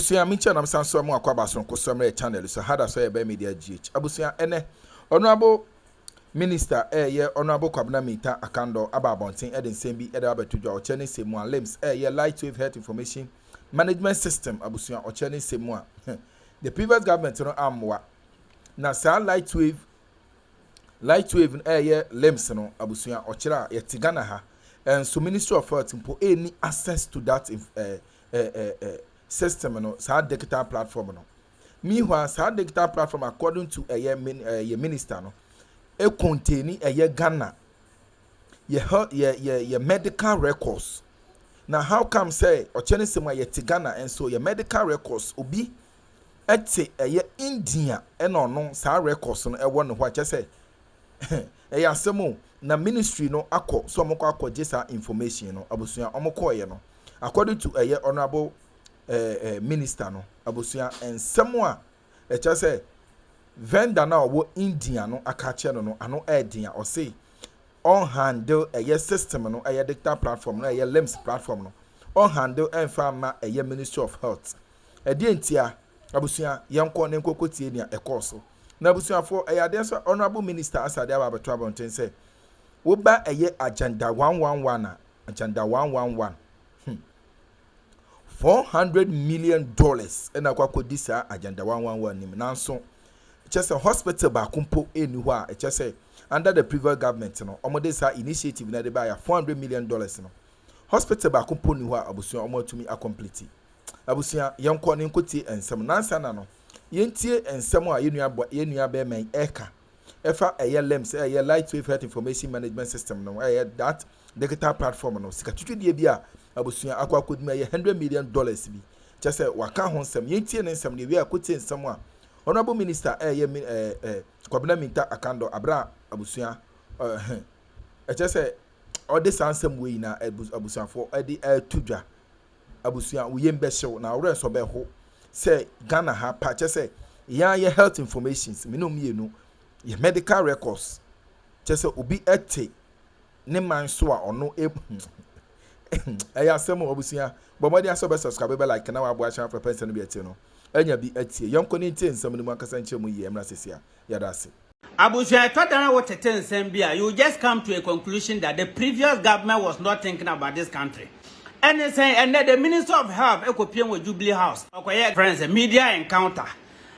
abusuya mincha na msanso mu akwa baso ko somre channel so hada so be media GH abusuya ene honorable minister ye honorable Hon.Akandoh ababontin eden sembi eda abetudwa ochene semu LHIMS ye lightwave health information management system abusuya ochene semu the previous government no amwa na sa lightwave ye LHIMS no abusuya ochira ye tigana ha and so Ministry of Health impo any access to that system no sa digital platform no meanwhile sa digital platform according to a minister no e contain a Ghana your medical records. Now how come say ochene sema ye Ghana and so your medical records obi ete a India and no sa records no e won what just say e asemo na ministry no akọ so omoko akọ gesa information no abusuya omoko ye no according to a honorable minister no abusuya ensemo a e just say vendor na wo India no akache no ano edin o say on handle a system no a digital platform no a LHIMS platform no on handle enfama a Ministry of Health e di entia abusuya yanko ne nkokotie ni e course na abusuya for a dey so honorable minister asade ababeto abonten say wo ba a agenda 111 agenda 111 $400 million and akwakodi sa agenda 111 nim nanso just a hospital ba kumpo eni ho a just say under the previous government no omode sa initiative na de ba ya $400 million no hospital ba kumpo ni ho a abusuya omotumi accomplete abusuya yanko ne nkoti ensem nansa na no yentie ensem a yenua be men eka efa LHIMS lightwave health information management system no that digital platform no sika twitwedie bia abusuya akwakodima $100 million bi just say waka ho nsem yentie ne nsem ne wi akoti nsem a honorable minister Hon.Akandoh abra abusuya just say all this ansem we na abusuya for edi tudwa abusuya we yembe show na ore so be ho say Ghana ha pa just say ya health informations mienu your medical records just say obi ete ne man so a ono eya semo obusia but mo dey so be subscribe be like na wa bo acha for person be ete no anya bi ete yonko ni ntie nsam ni mu akasa nche mu yi emra sesia ya da se abusia twadana wo tete nsam bia you just come to a conclusion that the previous government was not thinking about this country and the Minister of Health ekopien wo Jubilee House okoye friends a media encounter.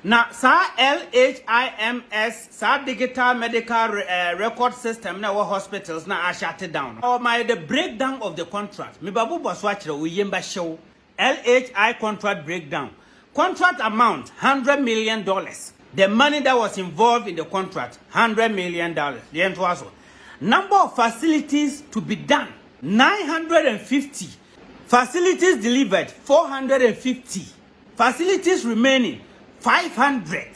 Now, sa LHIMS, sa digital medical record system na hospitals na are shut down. Oh my, the breakdown of the contract. Mi babu boswachira uyemba show LHI contract breakdown. Contract amount $100 million. The money that was involved in the contract $100 million. The end was number of facilities to be done 950. Facilities delivered 450. Facilities remaining 500.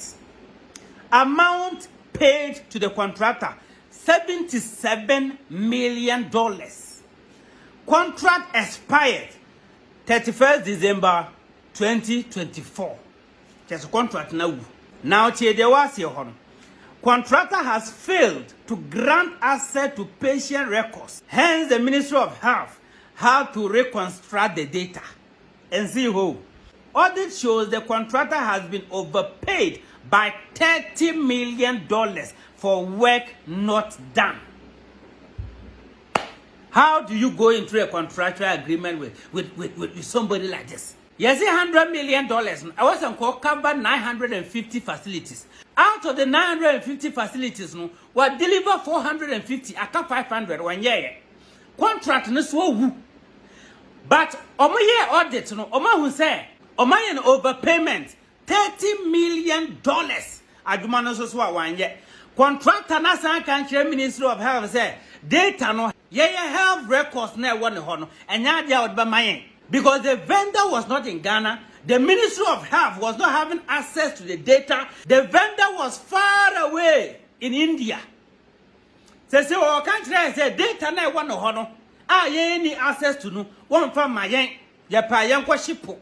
Amount paid to the contractor $77 million. Contract expired 31st December 2024. Just a contract now. Now contractor has failed to grant access to patient records. Hence the Ministry of Health had to reconstruct the data and see who. Audit shows the contractor has been overpaid by $30 million for work not done. How do you go into a contractual agreement with somebody like this? Yes, $100 million. I wasn't called cover 950 facilities. Out of the 950 facilities, no, what deliver 450, I got 500 1 year. Contract no so. But omo year audit no, omo who say Omayan overpayment $30 million. Adumano so 1 year. Contractor na san country Ministry of Health say data no health records na one hono and ya dia odba mayen because the vendor was not in Ghana. The Ministry of Health was not having access to the data. The vendor was far away in India. Say our country say data na one hono ye any access to no one from mayen ya pa yen kwa shipo.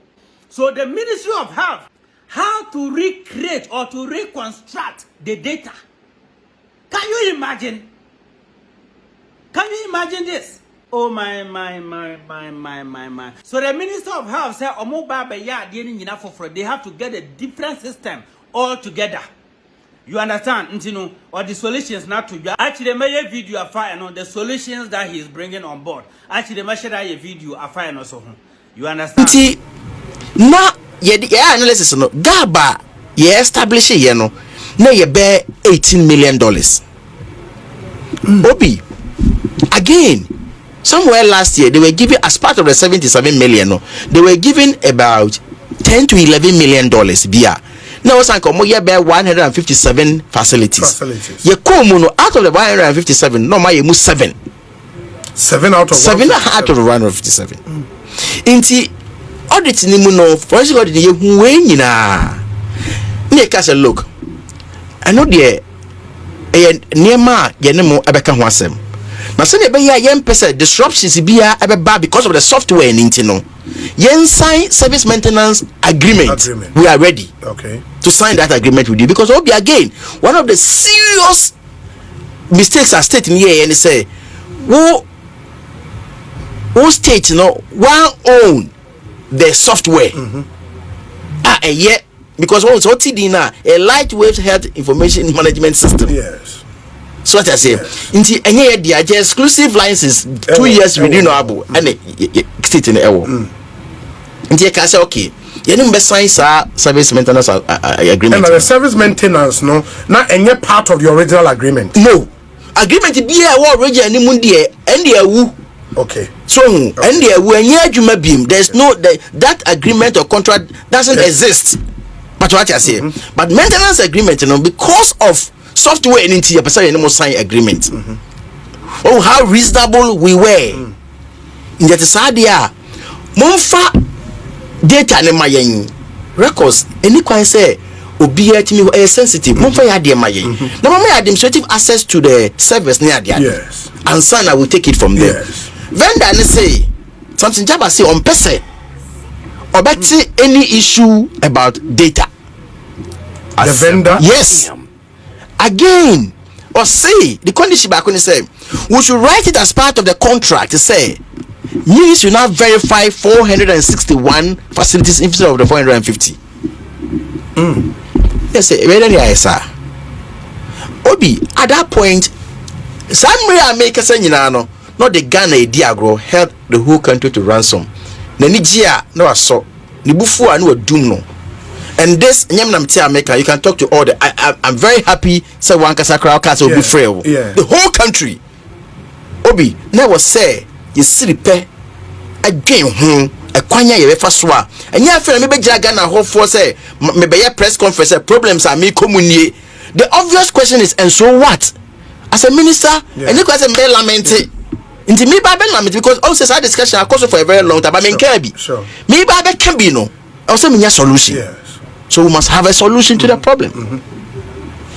So the Ministry of Health, how to recreate or to reconstruct the data. Can you imagine? Can you imagine this? Oh my. So the Minister of Health said, "Omo baba ya for they have to get a different system altogether." You understand? Ntino, or the solutions not to actually make a video are fine on the solutions that he is bringing on board. Actually, make sure a video are fine also. You understand? See, na yeah analysis no Gaba ye establish ye no na ye bear $18 million. Obi again. Somewhere last year, they were giving, as part of the 77 million, no, they were giving about 10 to 11 million dollars. Now, what's like 157 facilities. You come out of the 157, no, my you 7. 7 out of 157. Inti audit ni muno, for you got the you na. Make a look. I know the near ma yenemo abeka hwasem. Now, say the disruptions be bad because of the software in Intino. Yen sign service maintenance agreement. We are ready to sign that agreement with you because Obi again, one of the serious mistakes are stated here and say, who state one own the software. And yet because what's OTD now a lightweight health information management system. Yes. So what I say, inti enye dia exclusive license 2 years renewable and state in the ewo. Inti e ka say okay, you no be sign service maintenance agreement. And the service maintenance no, na enye part of your original agreement. No. Agreement be e wo original ni mu de and dey awu. Okay. So and dey awu enye adwuma bim. There's no that agreement or contract doesn't exist. But what I say, but maintenance agreement because of software in your person no sign agreement. Oh, how reasonable we were. In that sadia monfa data ne mayen records any kwan say obi atimi sensitive monfa ya de mayen na mama administrative access to the service near there. Yes. And son I will take it from there. Yes. Vendor ne say something jaba say on person obeti any issue about data. The vendor? Yes. Again, or say the condition back when they say we should write it as part of the contract to say you should now verify 461 facilities instead of the 450. Yes, Obi at that point some make a saying not the Ghana Diagro held the whole country to ransom. Nigeria no aso nibufu anu doom no. And this America, you can talk to all the I'm very happy say one kasakra will be free. The whole country. Obi never say you see the pay again a kwanya ye fa so a enya afere me be Ghana ho for say me be press conference problems are me communie. The obvious question is, and so what? As a minister, and you question be lament into me ba lament because also that discussion across for a very long time. But me can be sure. Me ba can be no. Also me solution. Yes. So we must have a solution to the problem.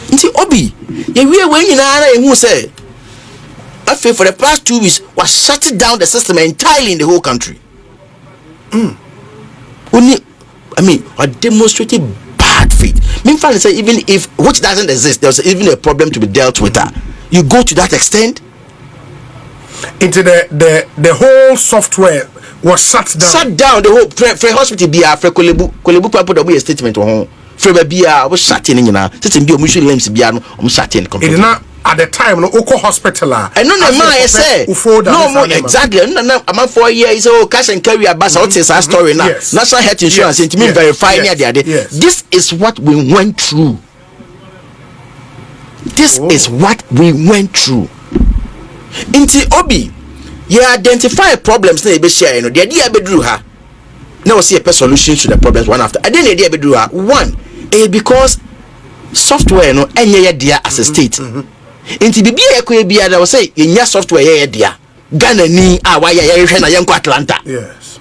Nti Obi, ye we when you who say I feel for the past 2 weeks was shutting down the system entirely in the whole country. Only I mean, I demonstrated bad faith. Mean finally say even if which doesn't exist, there's even a problem to be dealt with. You go to that extent into the whole software was shut down. Shut down the whole hospital be a kolebu people that we statement on free be a was shut in system be LHIMS be no shut in completely. At the time no oko hospital I know the man I say no more exactly no I'm 4 years cash and carry a bus what is our story now. National health insurance to me verify near there. This is what we went through. This is what we went through. Inti Obi you identify problems na be share the idea be drew her now see a solution to the problems one after I didn't idea be drew her one because software no enye there as a state inti bibia ekwe bia that was say enya software here there Ghana ni why you hwe na yenko Atlanta. Yes,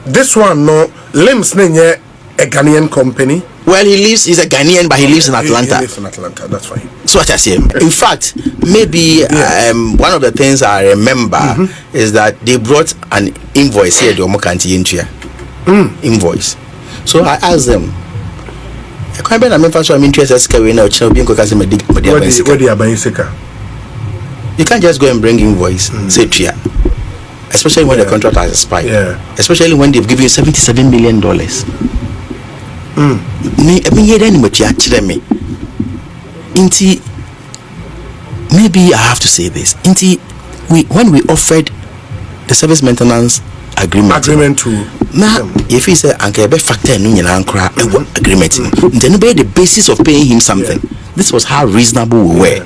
this one no LHIMS na nye a Ghanaian company. Well, he's a Ghanaian, but he lives in Atlanta. He lives in Atlanta, that's fine. So what I say, in fact, maybe one of the things I remember is that they brought an invoice here, the Omokanti invoice. So I asked them, I can't be I'm interested in you can't just go and bring invoice, say especially when the contract has expired. Especially when they've given you $77 million. Maybe I have to say this. When we offered the service maintenance agreement to now, if he said Anke factor agreement, then be the basis of paying him something. This was how reasonable we were.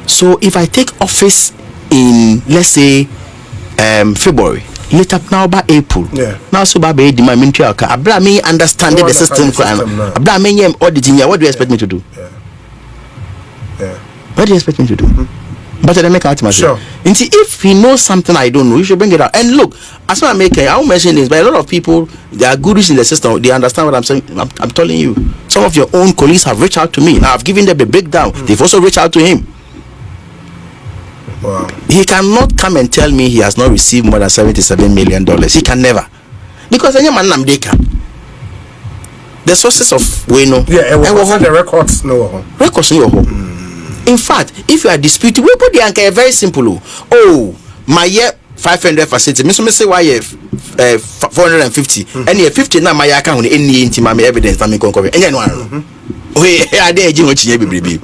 So if I take office in, let's say, February, later now by April, now so by the military, Abra me understanding the system, Abra me auditing. What do you expect me to do? What do you expect me to do? But I make out myself. Sure. And see, if he knows something I don't know, you should bring it out. And look, as I make, I won't mention this, but a lot of people, they are gurus in the system. They understand what I'm saying. I'm telling you. Some of your own colleagues have reached out to me. Now I've given them a breakdown. They've also reached out to him. Wow. He cannot come and tell me he has not received more than $77 million. He can never, because any man namdeka. The sources of Weno. The records no. Records no. In fact, if you are disputing, we put the anchor very simple. Oh, my year 500 facility. Me say why 450. And year 50 na my account any intimate evidence that me concover. And one. We are there jing ochi baby.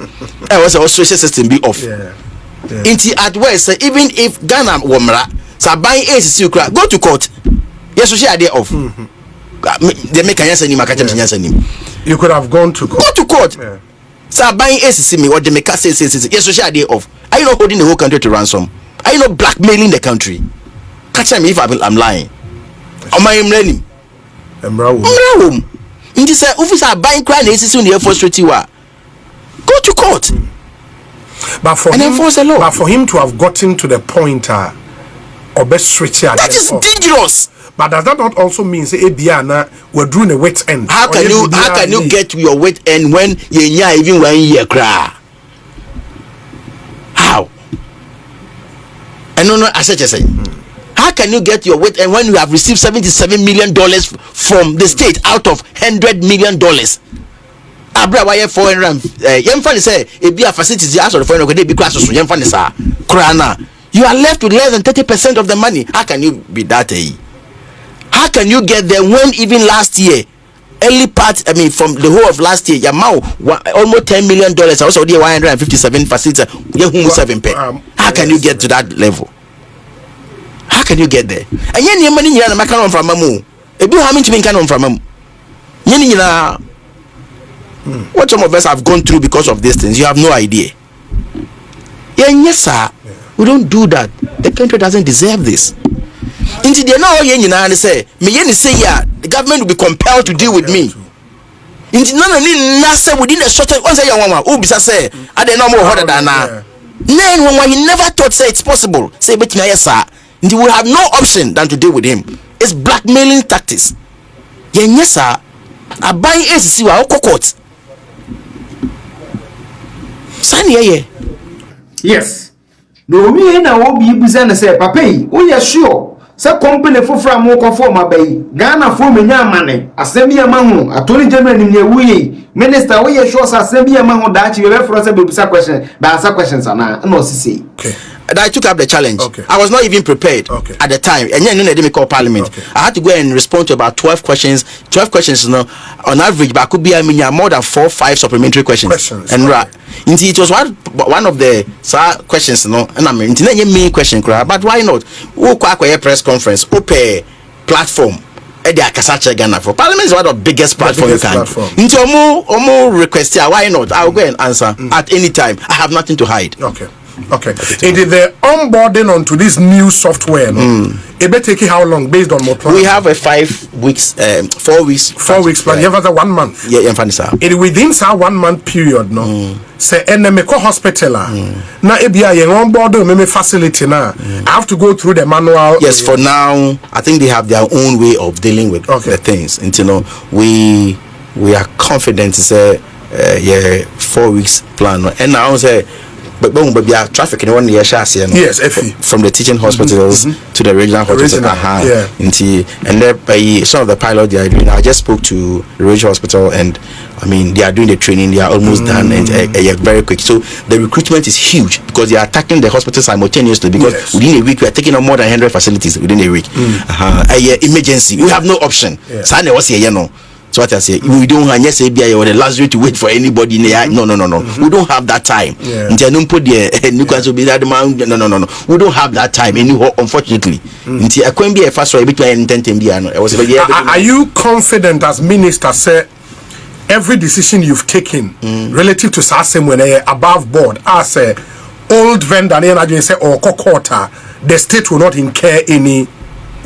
I was also system be off. Inti at West, even if Ghana womra, so buying ACC go to court. Yes, we are there off. They make an answer. You could have gone to court. Go to court. So buying ACC me or the make say yes, we are there off. Are you not holding the whole country to ransom? Are you not blackmailing the country? Catch me if I'm lying. Or my learning. Emra in this officer buying crime ACC in the Air Force Go to court. But for him to have gotten to the point that is dangerous. But does that not also mean say Ebiana we're doing a wet end? How can you get to your wet end when you even 1 year cry? How? And no, I said just say. How can you get your wet end when you have received $77 million from the state out of $100 million? Abra why 400 yemfa say ebia facilities as of foreign be class so yemfa sa krana you are left with less than 30% of the money. How can you be that How can you get there when even last year early part from the whole of last year Yamau almost $10 million also the 157 facilities how can you get to that level? How can you get there? And yen money nyina na maka no from mamu ebi ha me ntimi nka no from mamu yen nyina. What some of us have gone through because of these things, you have no idea. Yes, sir. We don't do that. The country doesn't deserve this. Indeed, they know they say, the government will be compelled to deal with me. Indeed, within a short time, once I say, I don't know more harder than now. He never thought say it's possible. Say, but yes, sir. And you will have no option than to deal with him. It's blackmailing tactics. Yes, sir. I buy ACC wa court. Yes. No me na wo bi buza na say papa yi wo ye sure say company fofra mo ko for mabai Ghana for menya amane asemi ama ho attorney general ni wuyi minister wo ye sure say asemi ama ho da chi be for say be buza question ba answer questions ana no sisi. Okay. I took up the challenge. Okay. I was not even prepared at the time. And then they call parliament. I had to go and respond to about 12 questions. 12 questions, on average, but could be more than 4 or 5 supplementary questions. And it was one of the questions, and I mean, it's not a main question, but why not? Who a press conference, open platform. Ghana for Parliament is one of the biggest platforms you can. Into more request here, why not? I'll go and answer at any time. I have nothing to hide. Okay. It is the onboarding onto this new software. It may take how long based on more plan? We have a 5 weeks, 4 weeks. 4 weeks plan. You have a 1 month. Yeah, it within that 1 month period, say enemy hospital. Now ebia ye onboard me facility now. I have to go through the manual. Yes, for now, I think they have their own way of dealing with the things. And we are confident to say 4 weeks plan. And now say but traffic in one year chassis. Yes, from the teaching hospitals to the regional hospitals. Yeah. And there by some of the pilot they are doing. I just spoke to the regional hospital, and I mean they are doing the training. They are almost done, and very quick. So the recruitment is huge because they are attacking the hospital simultaneously. Because within a week we are taking on more than 100 facilities within a week. Emergency, we have no option. So what I say, we don't have the luxury to wait for anybody. No. We don't have that time. No. We don't have that time anymore, unfortunately. Are you confident as minister, say every decision you've taken relative to SASEM when above board as a old vendor or quarter, the state will not incur any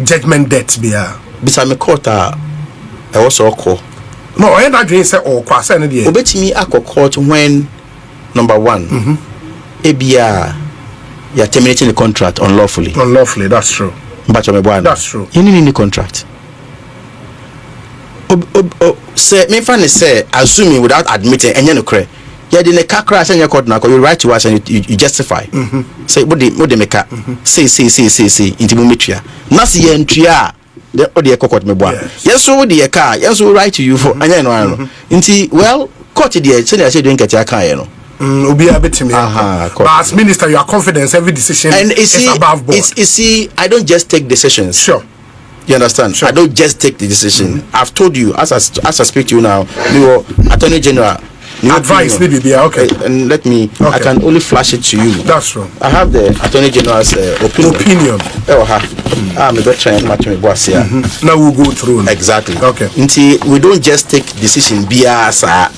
judgment debts? Bisame quarter. I also call. No, I don't say or kwasa na dey. Obetimi court when number 1. ABR you are terminating the contract unlawfully. Unlawfully, that's true. That's true. You need any contract. Say me fan say assuming without admitting any no cre. You did a car crash and your court now you write to us and you justify. Say what they make say into metria. Nasi entria the odi ekokot me boa yes so the car yes so write to you for anya no ano nti well court there say they say doing ketia kan ye no obi abetimi as minister you are confident every decision and is above board. See I don't just take decisions. Sure. You understand? Sure. I don't just take the decision. I've told you as I speak to you now, you Attorney General advice maybe okay, and let me I can only flash it to you. That's true. I have the Attorney General's opinion. Me go try and match me boss here. Now we'll go through. Exactly. Okay. Until we don't just take decision biasa.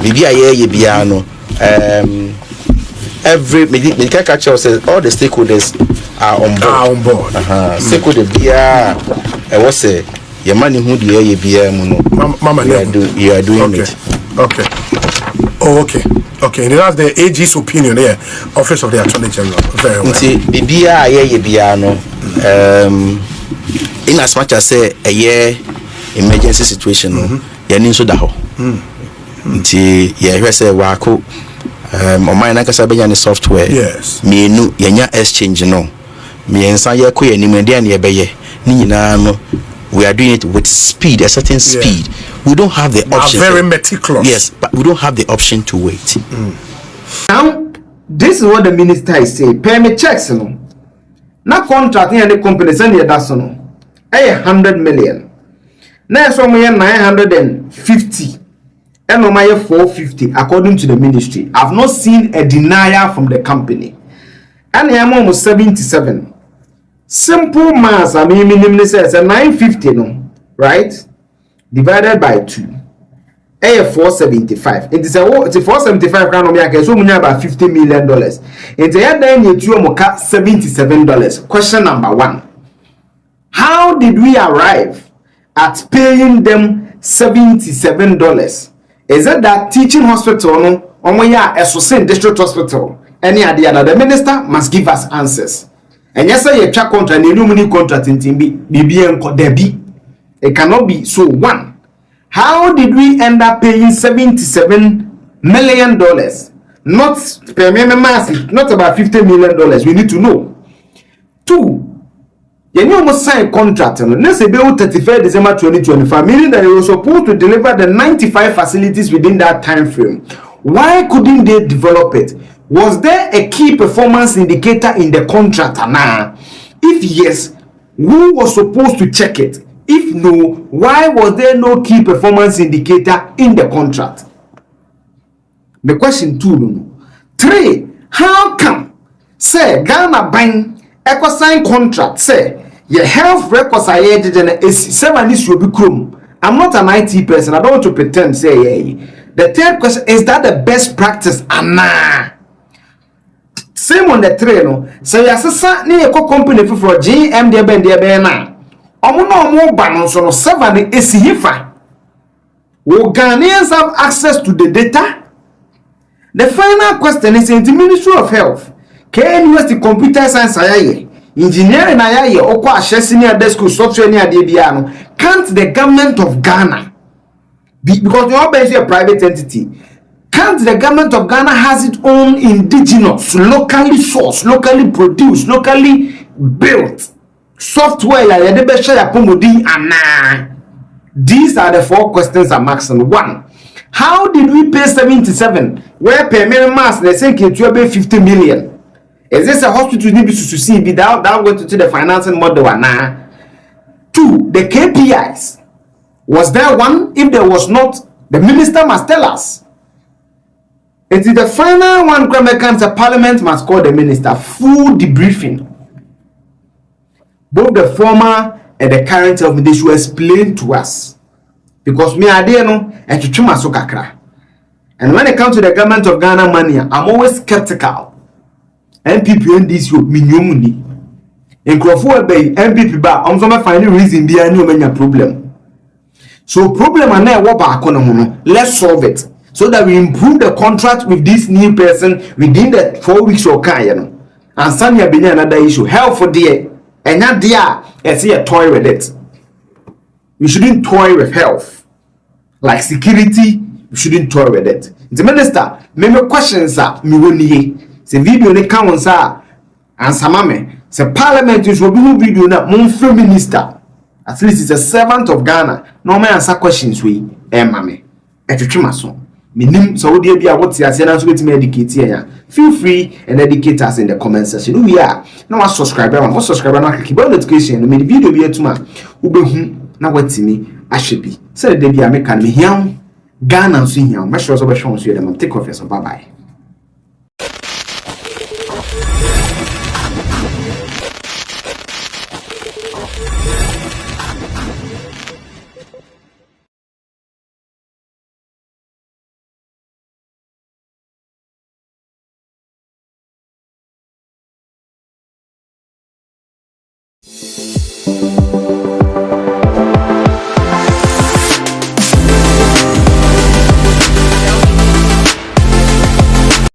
Bibi aye biya no. Every medical catcher says all the stakeholders are on board. Stakeholder biya was say your money who the aye biya no. Mama you are doing it. Okay. Oh, okay. And that's the AG's opinion here, Office of the Attorney General. Very well. Bibia no. In as much as say a year emergency situation, you need to daho. You say wako. On my nakasa software. Yes. Me no yenya exchange no. Me ensa ye ko ye nimende an ye beye. Ni nyina no. We are doing it with speed, a certain speed. We don't have the option. Very meticulous. Yes, but we don't have the option to wait. Now, this is what the minister is saying. Pay me checks, no. Now contracting any company send you that no. 100 million. Now so me 950. And no my 450 according to the ministry. I've not seen a denial from the company. And I am almost 77. Simple math, I mean, minimum says 950, no, right? Divided by 2, 475. It is a 475 crown of Yaka, so about $50 million. It's a then you $77. Question number 1: how did we arrive at paying them $77? Is it that teaching hospital, no, or a district hospital? Any idea that the minister must give us answers? And yes, I check contract, and new contract in Timbi, Debbie. It cannot be so. 1, how did we end up paying $77 million? Not per massive, not about $50 million. We need to know. 2, you almost signed contract. Let's say 31st December 2025, meaning that you were supposed to deliver the 95 facilities within that time frame. Why couldn't they develop it? Was there a key performance indicator in the contract? If yes, who was supposed to check it? If no, why was there no key performance indicator in the contract? The question 2. 3, how come say Ghana buying eco sign contract say your health records are aged 7 is will be chrome. I'm not an IT person. I don't want to pretend say. The third question is that the best practice? Same on the train, no. So you assess near a company for GM de Ben de Bena. Omo balance on 7 is hifa. Will Ghanaians have access to the data? The final question is in the Ministry of Health. KNUST Computer Science Engineering ayaye okwa senior desk software near DBA. Can't the government of Ghana because you are basically a private entity? Can't the government of Ghana has its own indigenous, locally sourced, locally produced, locally built software? These are the 4 questions I'm asking. 1. How did we pay 77? Where payment mass they say it will be 50 million? Is this a hospital need to see without going to the financing model? 2. The KPIs. Was there one? If there was not, the minister must tell us. It is the final one. The parliament must call the minister. Full debriefing. Both the former and the current of they should explain to us. Because me adeno and to chuma sokakra. And when it comes to the government of Ghana money, I'm always skeptical. MPP and this you minimum. In Crawford Bay, MPP ba, I'm some finding reason be any problem. So problem and now what back on let's solve it so that we improve the contract with this new person within the 4 weeks or can and Sanya be another issue. Health for dear and not dear and see a toy with it. We shouldn't toy with health. Like security, we shouldn't toy with it. The minister, many questions are me woni. Se video ne count sir answer mame. Se parliament is will be video na mon minister. At least it's a servant of Ghana. No man answer questions we mame. Etwetwema so. Minim so we be what you say na so me educate here. Feel free and educate us in the comment section. We are now subscriber one. Subscriber na click bell notification. Me the video be atuma. Ubehu na watimi ahyebi. Say the dey be make me here Ghana so here. Make sure so be show so dem take off. Bye bye.